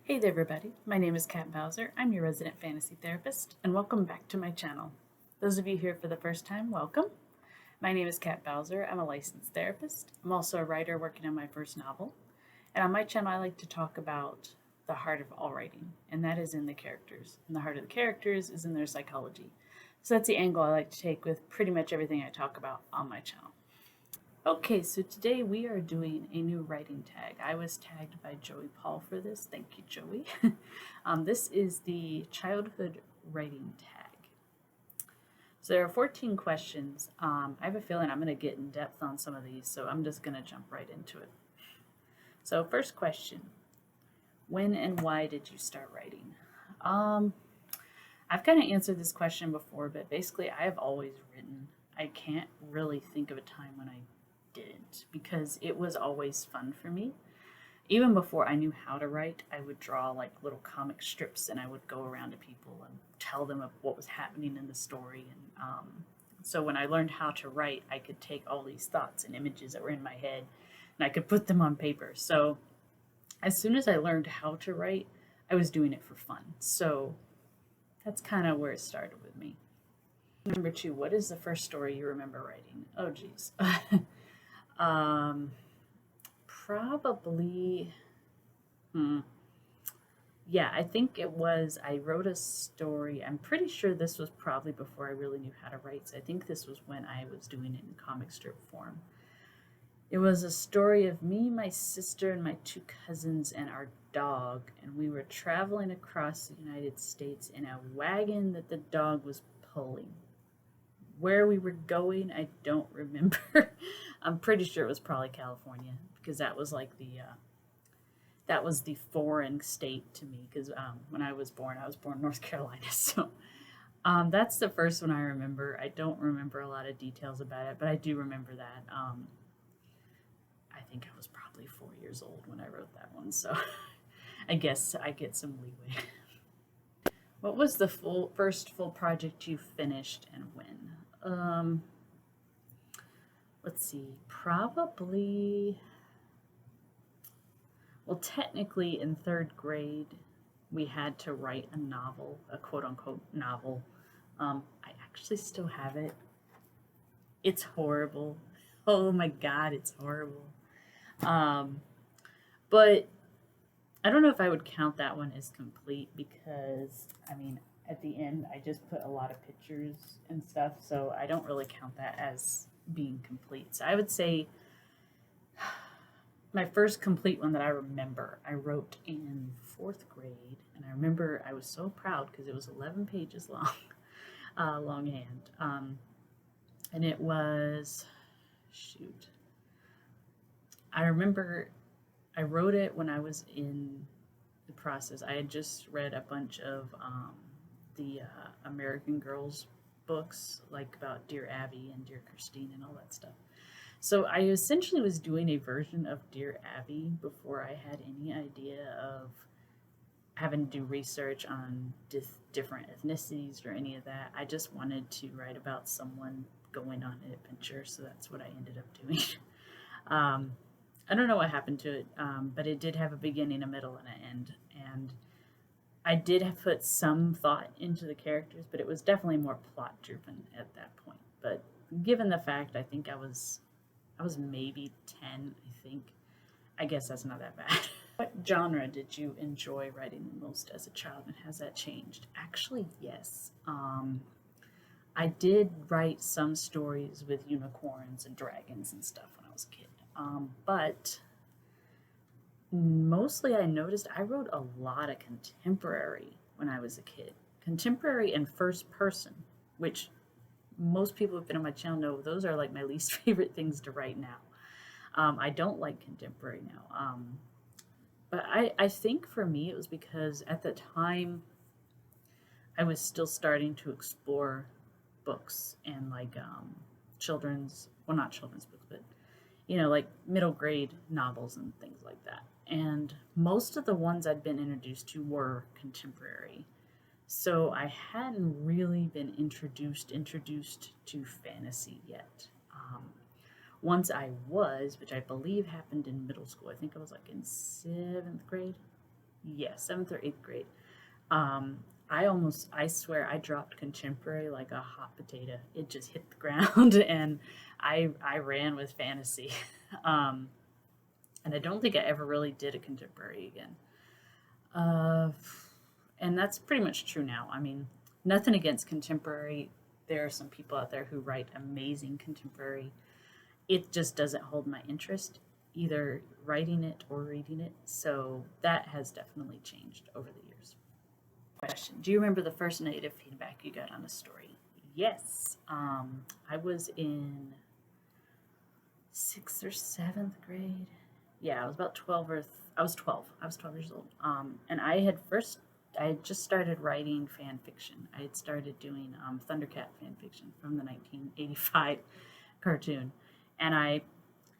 Hey there everybody, my name is Kat Bowser. I'm your resident fantasy therapist and welcome back to my channel. Those of you here for the first time, welcome. My name is Kat Bowser. I'm a licensed therapist. I'm also a writer working on my first novel. And on my channel I like to talk about the heart of all writing, and that is in the characters. And the heart of the characters is in their psychology. So that's the angle I like to take with pretty much everything I talk about on my channel. Okay, so today we are doing a new writing tag. I was tagged by Joey Paul for this. Thank you, Joey. This is the childhood writing tag. So there are 14 questions. I have a feeling I'm going to get in depth on some of these, so I'm just going to jump right into it. So first question, when and why did you start writing? I've kind of answered this question before, but basically I have always written. I can't really think of a time when I didn't, because it was always fun for me. Even before I knew how to write, I would draw like little comic strips and I would go around to people and tell them of what was happening in the story. And so when I learned how to write, I could take all these thoughts and images that were in my head and I could put them on paper. So as soon as I learned how to write, I was doing it for fun. So that's kind of where it started with me. Number two, what is the first story you remember writing? Oh, geez. Probably, yeah, I think it was, I wrote a story. I'm pretty sure this was probably before I really knew how to write. So I think this was when I was doing it in comic strip form. It was a story of me, my sister, and my two cousins and our dog, and we were traveling across the United States in a wagon that the dog was pulling. Where we were going, I don't remember. I'm pretty sure it was probably California, because that was like the foreign state to me. Because when I was born in North Carolina. So that's the first one I remember. I don't remember a lot of details about it, but I do remember that. I think I was probably 4 years old when I wrote that one, so I guess I get some leeway. What was the first full project you finished and when? Let's see, probably, well, technically in third grade, we had to write a novel, a quote unquote novel. I actually still have it. It's horrible. Oh my God, it's horrible. Um, but I don't know if I would count that one as complete because, I mean, at the end, I just put a lot of pictures and stuff, so I don't really count that as being complete. So I would say my first complete one that I remember, I wrote in fourth grade, and I remember I was so proud because it was 11 pages long, longhand, and it was, shoot, I remember I wrote it when I was in the process. I had just read a bunch of the American Girls books, like about Dear Abby and Dear Christine and all that stuff. So I essentially was doing a version of Dear Abby before I had any idea of having to do research on different ethnicities or any of that. I just wanted to write about someone going on an adventure, so that's what I ended up doing. um, I don't know what happened to it, but it did have a beginning, a middle, and an end. And I did have put some thought into the characters, but it was definitely more plot driven at that point. But given the fact, I think I was maybe 10. I think, I guess that's not that bad. What genre did you enjoy writing the most as a child, and has that changed? Actually, yes. I did write some stories with unicorns and dragons and stuff when I was a kid. But mostly I noticed I wrote a lot of contemporary when I was a kid. Contemporary and first person, which most people who've been on my channel know those are like my least favorite things to write now. I don't like contemporary now. But I think for me it was because at the time I was still starting to explore books and like children's, well, not children's books, but like middle grade novels and things like that. And most of the ones I'd been introduced to were contemporary. So I hadn't really been introduced to fantasy yet. Once which I believe happened in middle school. I think I was like in seventh grade. Yes, 7th or 8th grade. I swear I dropped contemporary like a hot potato. It just hit the ground and I ran with fantasy. um, and I don't think I ever really did a contemporary again. Uh, and that's pretty much true now. I mean, nothing against contemporary. There are some people out there who write amazing contemporary. It just doesn't hold my interest, either writing it or reading it. So that has definitely changed over the years. Question: do you remember the first negative feedback you got on a story? Yes. I was in 6th or 7th grade. Yeah, I was about 12 or I was 12. I was 12 years old. And I had just started writing fan fiction. I had started doing Thundercat fan fiction from the 1985 cartoon, and I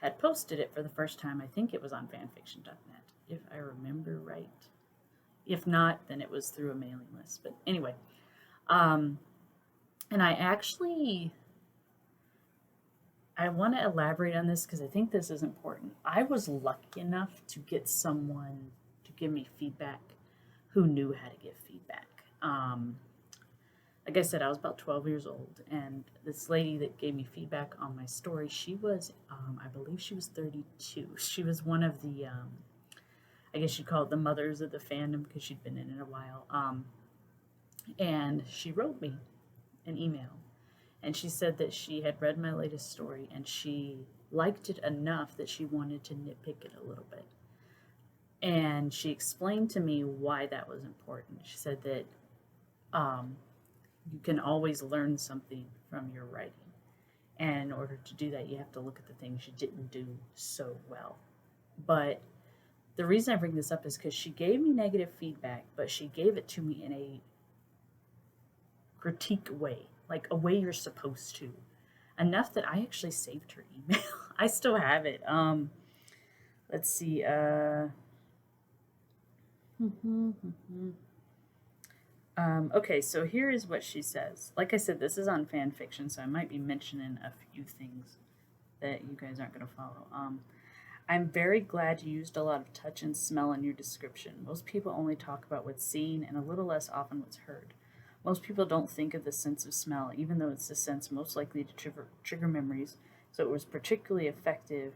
had posted it for the first time. I think it was on fanfiction.net, if I remember right. If not, then it was through a mailing list. But anyway, um, and I want to elaborate on this because I think this is important. I was lucky enough to get someone to give me feedback who knew how to give feedback. Like I said, I was about 12 years old, and this lady that gave me feedback on my story, she was, I believe she was 32. She was one of the, I guess you'd call it the mothers of the fandom because she'd been in it a while. And she wrote me an email, and she said that she had read my latest story and she liked it enough that she wanted to nitpick it a little bit. And she explained to me why that was important. She said that um, you can always learn something from your writing. And in order to do that, you have to look at the things you didn't do so well. But the reason I bring this up is because she gave me negative feedback, but she gave it to me in a critique way, like a way you're supposed to. Enough that I actually saved her email. I still have it. Let's see. Okay, so here is what she says. Like I said, this is on fan fiction, so I might be mentioning a few things that you guys aren't going to follow. I'm very glad you used a lot of touch and smell in your description. Most people only talk about what's seen and a little less often what's heard. Most people don't think of the sense of smell, even though it's the sense most likely to trigger memories, so it was particularly effective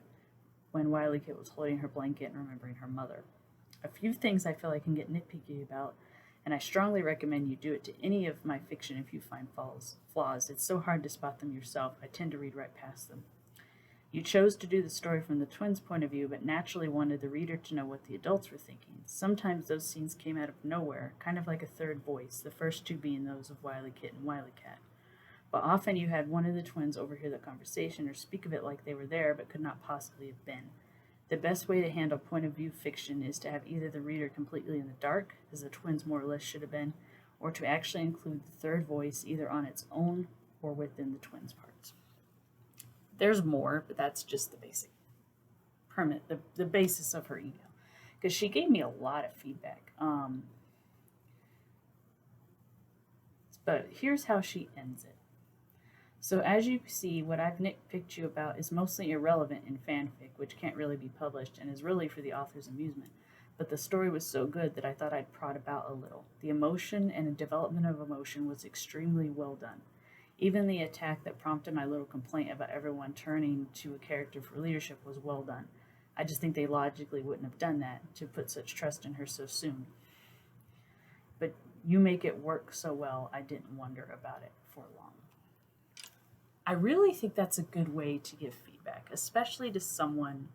when Wiley Kit was holding her blanket and remembering her mother. A few things I feel I can get nitpicky about, and I strongly recommend you do it to any of my fiction if you find flaws. It's so hard to spot them yourself. I tend to read right past them. You chose to do the story from the twins' point of view, but naturally wanted the reader to know what the adults were thinking. Sometimes those scenes came out of nowhere, kind of like a third voice, the first two being those of Wiley Kit and Wiley Cat. But often you had one of the twins overhear the conversation or speak of it like they were there but could not possibly have been. The best way to handle point of view fiction is to have either the reader completely in the dark, as the twins more or less should have been, or to actually include the third voice either on its own or within the twins' parts. There's more, but that's just the basic the basis of her email. Because she gave me a lot of feedback. But here's how she ends it. So as you see, what I've nitpicked you about is mostly irrelevant in fanfic, which can't really be published and is really for the author's amusement. But the story was so good that I thought I'd prod about a little. The emotion and the development of emotion was extremely well done. Even the attack that prompted my little complaint about everyone turning to a character for leadership was well done. I just think they logically wouldn't have done that, to put such trust in her so soon. But you make it work so well, I didn't wonder about it for long. I really think that's a good way to give feedback, especially to someone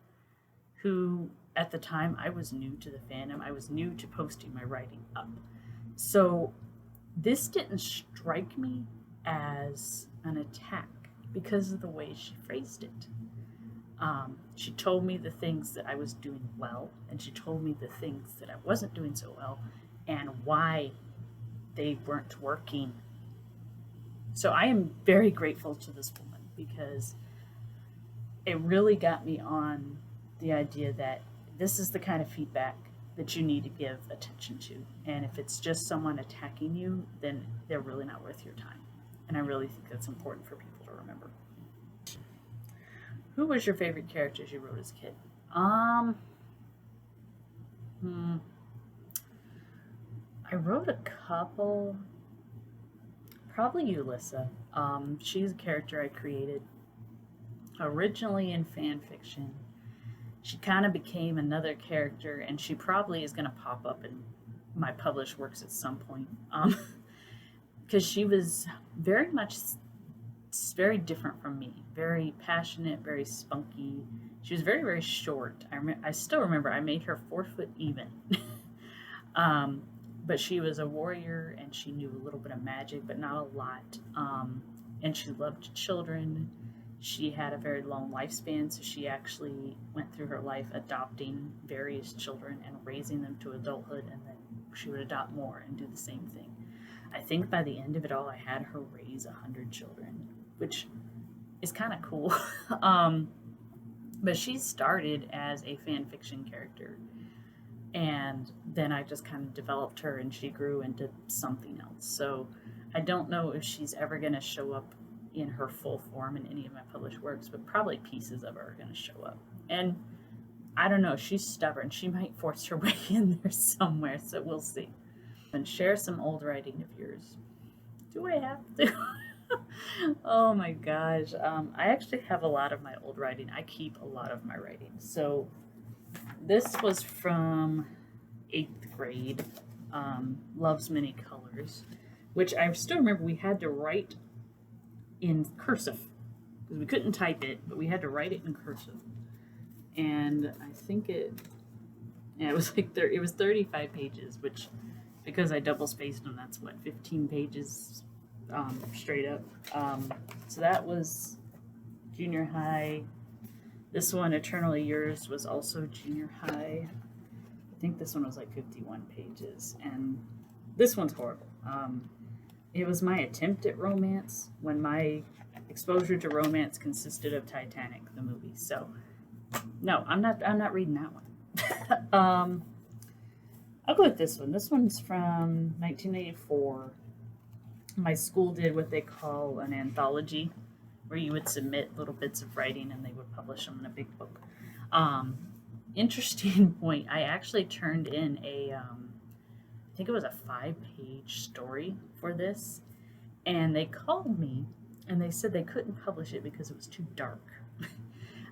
who, at the time, I was new to the fandom. I was new to posting my writing up. So this didn't strike me as an attack because of the way she phrased it. She told me the things that I was doing well, and she told me the things that I wasn't doing so well, and why they weren't working. So I am very grateful to this woman because it really got me on the idea that this is the kind of feedback that you need to give attention to. And if it's just someone attacking you, then they're really not worth your time. And I really think that's important for people to remember. Who was your favorite characters you wrote as a kid? I wrote a couple, probably Ulissa. She's a character I created originally in fan fiction. She kind of became another character, and she probably is going to pop up in my published works at some point. Because she was very much very different from me, very passionate, very spunky. She was very, very short. I still remember I made her 4 foot even. um, but she was a warrior and she knew a little bit of magic, but not a lot. And she loved children. She had a very long lifespan, so she actually went through her life adopting various children and raising them to adulthood, and then she would adopt more and do the same thing. I think by the end of it all, I had her raise 100 children, which is kind of cool. um, but she started as a fan fiction character, and then I just kind of developed her, and she grew into something else. So I don't know if she's ever going to show up in her full form in any of my published works, but probably pieces of her are going to show up. And I don't know, she's stubborn. She might force her way in there somewhere, so we'll see. And share some old writing of yours. Do I have to? Oh my gosh. I actually have a lot of my old writing. I keep a lot of my writing. So this was from 8th grade, Love's Many Colors, which I still remember we had to write in cursive because we couldn't type it, but we had to write it in cursive. And I think it was like it was 35 pages, which because I double spaced them, that's what 15 pages straight up. So that was junior high. This one, Eternally Yours, was also junior high. I think this one was like 51 pages, and this one's horrible. It was my attempt at romance when my exposure to romance consisted of Titanic, the movie. So, no, I'm not reading that one. I'll go with this one. This one's from 1984. My school did what they call an anthology, where you would submit little bits of writing and they would publish them in a big book. Interesting point. I actually turned in I think it was a 5-page story for this, and they called me and they said they couldn't publish it because it was too dark.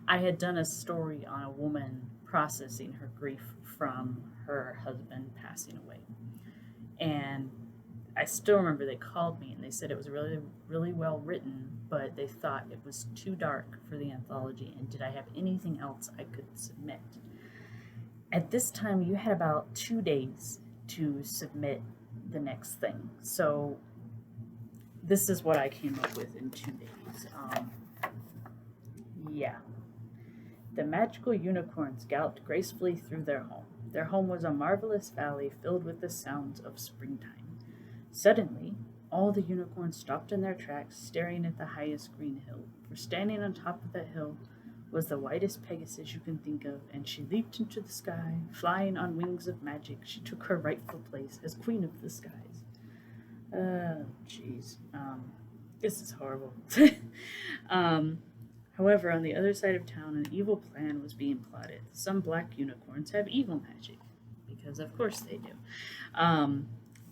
I had done a story on a woman processing her grief from her husband passing away, and I still remember they called me and they said it was really, really well written, but they thought it was too dark for the anthology, and did I have anything else I could submit? At this time, you had about 2 days to submit the next thing. So this is what I came up with in 2 days. Yeah. The magical unicorns galloped gracefully through their home. Their home was a marvelous valley filled with the sounds of springtime. Suddenly, all the unicorns stopped in their tracks, staring at the highest green hill. For standing on top of that hill was the whitest Pegasus you can think of, and she leaped into the sky. Flying on wings of magic, she took her rightful place as queen of the skies. Jeez. This is horrible. However, on the other side of town, an evil plan was being plotted. Some black unicorns have evil magic, because of course they do.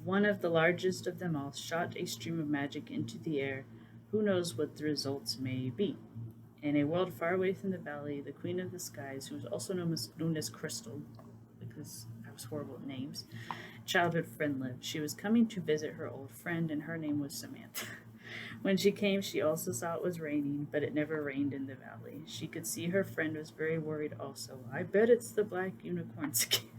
One of the largest of them all shot a stream of magic into the air. Who knows what the results may be? In a world far away from the valley, the Queen of the Skies, who was also known as Crystal, because I was horrible at names, childhood friend lived. She was coming to visit her old friend, and her name was Samantha. When she came, she also saw it was raining, but it never rained in the valley. She could see her friend was very worried also. I bet it's the black unicorns again.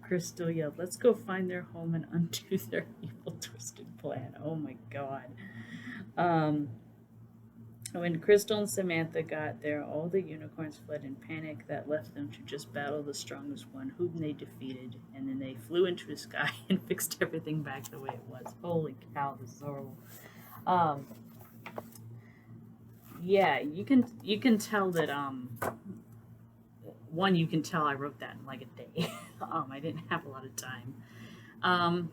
Crystal yelled, let's go find their home and undo their evil, twisted plan. Oh my god. When Crystal and Samantha got there, all the unicorns fled in panic. That left them to just battle the strongest one, whom they defeated, and then they flew into the sky and fixed everything back the way it was. Holy cow, this is horrible. Yeah, you can tell that one, you can tell I wrote that in like a day. I didn't have a lot of time.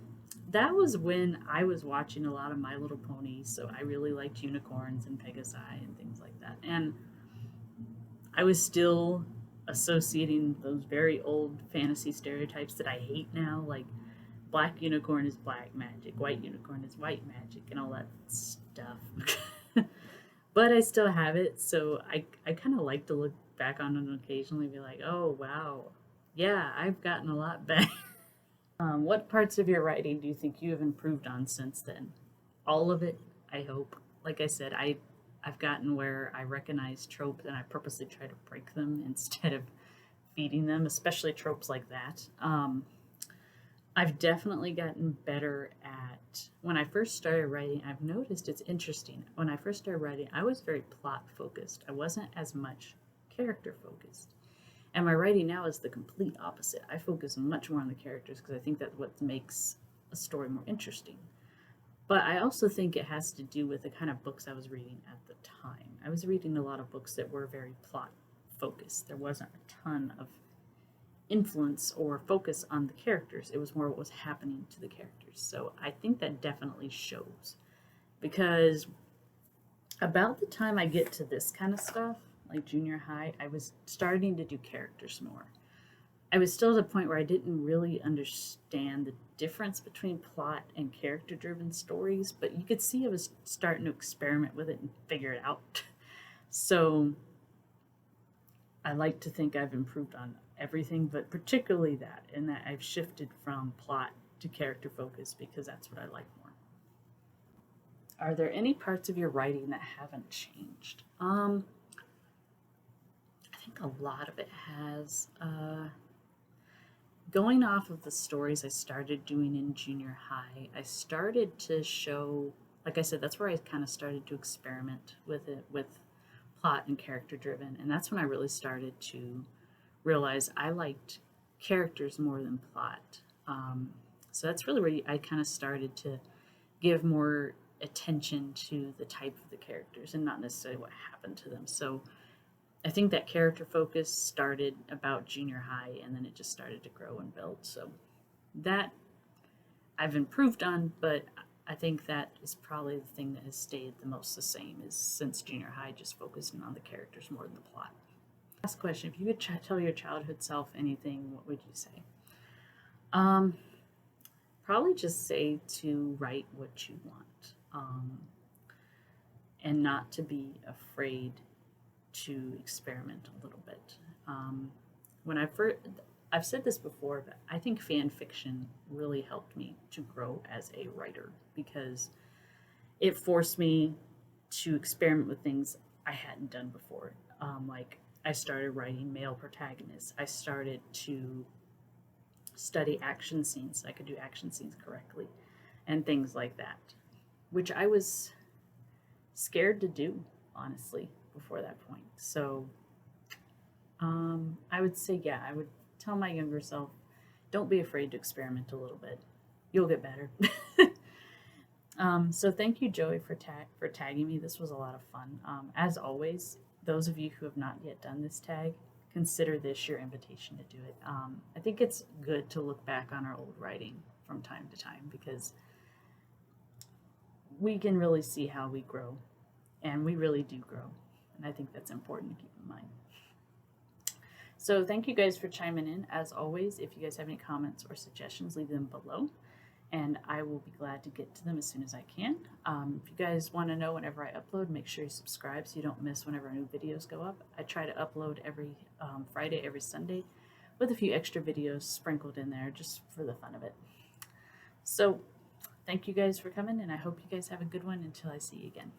That was when I was watching a lot of My Little Pony, so I really liked unicorns and Pegasi and things like that. And I was still associating those very old fantasy stereotypes that I hate now, like black unicorn is black magic, white unicorn is white magic, and all that stuff. But I still have it, so I kind of like to look back on it occasionally and be like, oh, wow, yeah, I've gotten a lot better. What parts of your writing do you think you have improved on since then? All of it, I hope. Like I said, I've gotten where I recognize tropes and I purposely try to break them instead of feeding them, especially tropes like that. I've definitely gotten better at when I first started writing. I've noticed it's interesting. When I first started writing, I was very plot focused. I wasn't as much character focused. And my writing now is the complete opposite. I focus much more on the characters because I think that's what makes a story more interesting. But I also think it has to do with the kind of books I was reading at the time. I was reading a lot of books that were very plot focused. There wasn't a ton of influence or focus on the characters. It was more what was happening to the characters. So I think that definitely shows. Because about the time I get to this kind of stuff, like junior high, I was starting to do characters more. I was still at a point where I didn't really understand the difference between plot and character driven stories, but you could see I was starting to experiment with it and figure it out. So I like to think I've improved on everything, but particularly that, and that I've shifted from plot to character focus because that's what I like more. Are there any parts of your writing that haven't changed? I think a lot of it has. Going off of the stories I started doing in junior high, I started to show, like I said, that's where I kind of started to experiment with it, with plot and character driven. And that's when I really started to realize I liked characters more than plot. So that's really where I kind of started to give more attention to the type of the characters and not necessarily what happened to them. So I think that character focus started about junior high and then it just started to grow and build. So that I've improved on, but I think that is probably the thing that has stayed the most the same is since junior high, just focusing on the characters more than the plot. Last question, if you could tell your childhood self anything, what would you say? Probably just say to write what you want, and not to be afraid to experiment a little bit. When I've said this before, but I think fan fiction really helped me to grow as a writer because it forced me to experiment with things I hadn't done before. Like I started writing male protagonists. I started to study action scenes so I could do action scenes correctly and things like that, which I was scared to do, honestly, before that point. So I would say, yeah, I would tell my younger self, don't be afraid to experiment a little bit. You'll get better. So thank you, Joey, for tagging me. This was a lot of fun. As always, those of you who have not yet done this tag, consider this your invitation to do it. I think it's good to look back on our old writing from time to time because we can really see how we grow, and we really do grow. And I think that's important to keep in mind. So thank you guys for chiming in. As always, if you guys have any comments or suggestions, leave them below, and I will be glad to get to them as soon as I can. If you guys want to know whenever I upload, make sure you subscribe so you don't miss whenever new videos go up. I try to upload every Friday, every Sunday, with a few extra videos sprinkled in there just for the fun of it. So thank you guys for coming, and I hope you guys have a good one until I see you again.